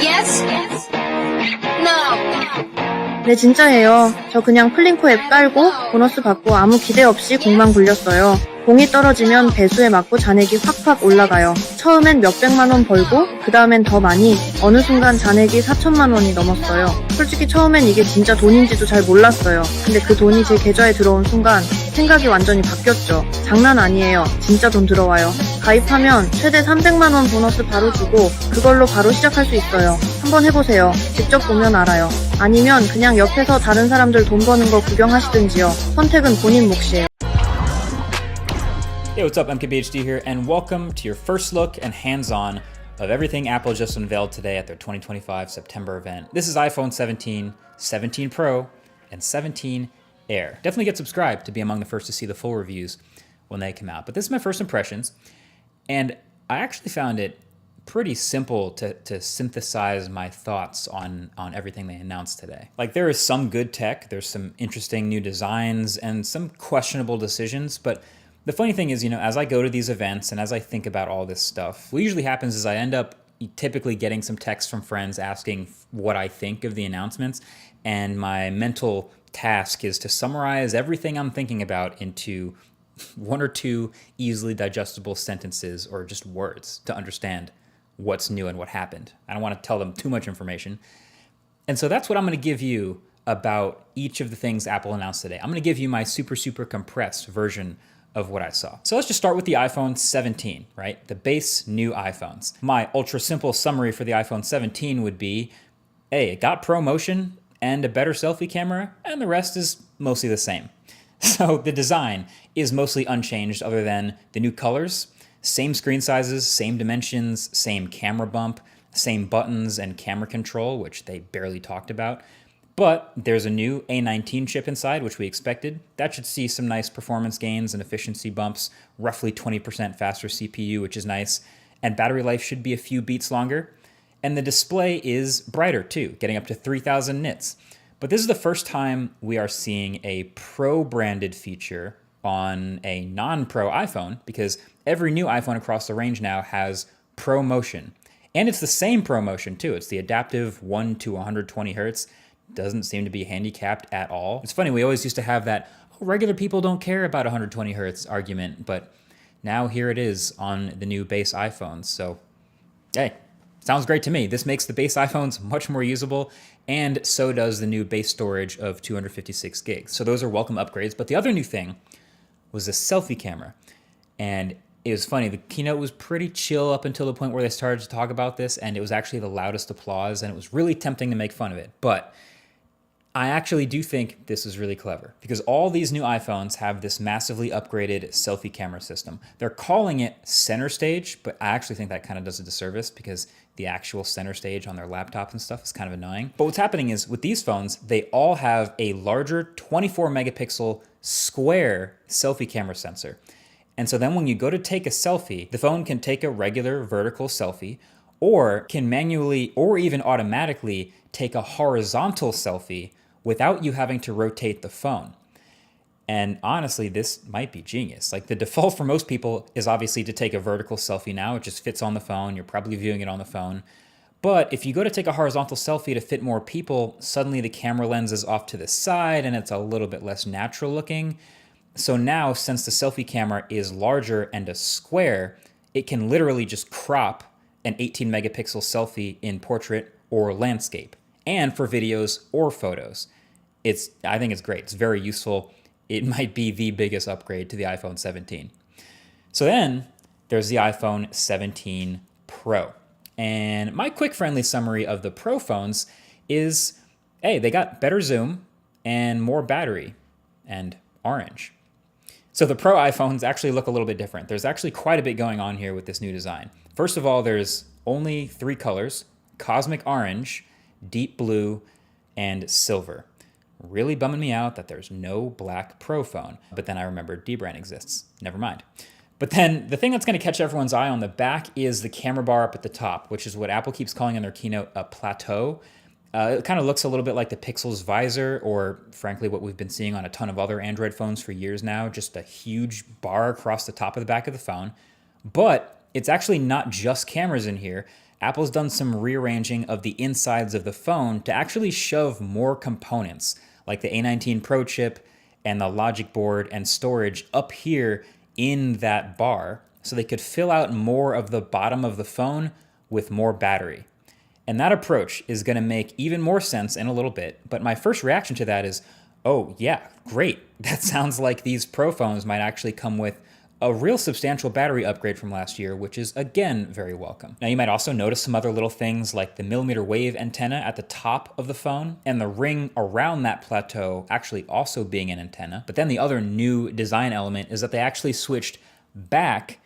Yes? No. 네, 진짜예요. 저 그냥 플링코 앱 깔고 보너스 받고 아무 기대 없이 공만 굴렸어요. 공이 떨어지면 배수에 맞고 잔액이 확확 올라가요. 처음엔 몇백만 원 벌고 그 다음엔 더 많이 어느 순간 잔액이 4천만 원이 넘었어요. 솔직히 처음엔 이게 진짜 돈인지도 잘 몰랐어요. 근데 그 돈이 제 계좌에 들어온 순간 생각이 완전히 바뀌었죠. 장난 아니에요. 진짜 돈 들어와요. 가입하면 최대 300만 원 보너스 바로 주고 그걸로 바로 시작할 수 있어요. 한번 해보세요. 직접 보면 알아요. 아니면 그냥 옆에서 다른 사람들 돈 버는 거 구경하시든지요. 선택은 본인 몫이에요. Hey, what's up? MKBHD here, and welcome to your first look and hands-on of everything Apple just unveiled today at their 2025 September event. This is iPhone 17, 17 Pro, and 17 Air. Definitely get subscribed to be among the first to see the full reviews when they come out. But this is my first impressions, and I actually found it pretty simple to synthesize my thoughts on everything they announced today. Like, there is some good tech, there's some interesting new designs, and some questionable decisions, but the funny thing is, as I go to these events and as I think about all this stuff, what usually happens is I end up typically getting some texts from friends asking what I think of the announcements, and my mental task is to summarize everything I'm thinking about into one or two easily digestible sentences or just words to understand what's new and what happened. I don't want to tell them too much information. And so that's what I'm going to give you about each of the things Apple announced today. I'm going to give you my super compressed version of what I saw. So let's just start with the iPhone 17, right? The base new iPhones. My ultra simple summary for the iPhone 17 would be, hey, it got ProMotion and a better selfie camera, and the rest is mostly the same. So the design is mostly unchanged other than the new colors, same screen sizes, same dimensions, same camera bump, same buttons and camera control, which they barely talked about. But there's a new A19 chip inside, which we expected. That should see some nice performance gains and efficiency bumps, roughly 20% faster CPU, which is nice. And battery life should be a few beats longer. And the display is brighter too, getting up to 3000 nits. But this is the first time we are seeing a Pro-branded feature on a non-Pro iPhone, because every new iPhone across the range now has ProMotion. And it's the same ProMotion too. It's the adaptive 1 to 120 hertz. Doesn't seem to be handicapped at all. It's funny, we always used to have that, regular people don't care about 120 hertz argument, but now here it is on the new base iPhones. So, hey, sounds great to me. This makes the base iPhones much more usable, and so does the new base storage of 256 gigs. So those are welcome upgrades. But the other new thing was a selfie camera. And it was funny, the keynote was pretty chill up until the point where they started to talk about this, and it was actually the loudest applause, and it was really tempting to make fun of it. But I actually do think this is really clever, because all these new iPhones have this massively upgraded selfie camera system. They're calling it center stage, but I actually think that kind of does a disservice, because the actual center stage on their laptops and stuff is kind of annoying. But what's happening is with these phones, they all have a larger 24 megapixel square selfie camera sensor. And so then when you go to take a selfie, the phone can take a regular vertical selfie, or can manually or even automatically take a horizontal selfie without you having to rotate the phone. And honestly, this might be genius. Like, the default for most people is obviously to take a vertical selfie now. It just fits on the phone. You're probably viewing it on the phone. But if you go to take a horizontal selfie to fit more people, suddenly the camera lens is off to the side and it's a little bit less natural looking. So now, since the selfie camera is larger and a square, it can literally just crop an 18 megapixel selfie in portrait or landscape, and for videos or photos. I think it's great. It's very useful. It might be the biggest upgrade to the iPhone 17. So then there's the iPhone 17 Pro. And my quick friendly summary of the Pro phones is, hey, they got better zoom and more battery and orange. So the Pro iPhones actually look a little bit different. There's actually quite a bit going on here with this new design. First of all, there's only 3 colors: cosmic orange, deep blue, and silver. Really bumming me out that there's no black Pro phone. But then I remembered dbrand exists. Never mind. But then the thing that's going to catch everyone's eye on the back is the camera bar up at the top, which is what Apple keeps calling in their keynote a plateau. It kind of looks a little bit like the Pixel's visor, or frankly what we've been seeing on a ton of other Android phones for years now, just a huge bar across the top of the back of the phone. But it's actually not just cameras in here. Apple's done some rearranging of the insides of the phone to actually shove more components, like the A19 Pro chip and the logic board and storage up here in that bar, so they could fill out more of the bottom of the phone with more battery. And that approach is going to make even more sense in a little bit. But my first reaction to that is, oh, yeah, great. That sounds like these Pro phones might actually come with a real substantial battery upgrade from last year, which is, again, very welcome. Now, you might also notice some other little things like the millimeter wave antenna at the top of the phone and the ring around that plateau actually also being an antenna. But then the other new design element is that they actually switched back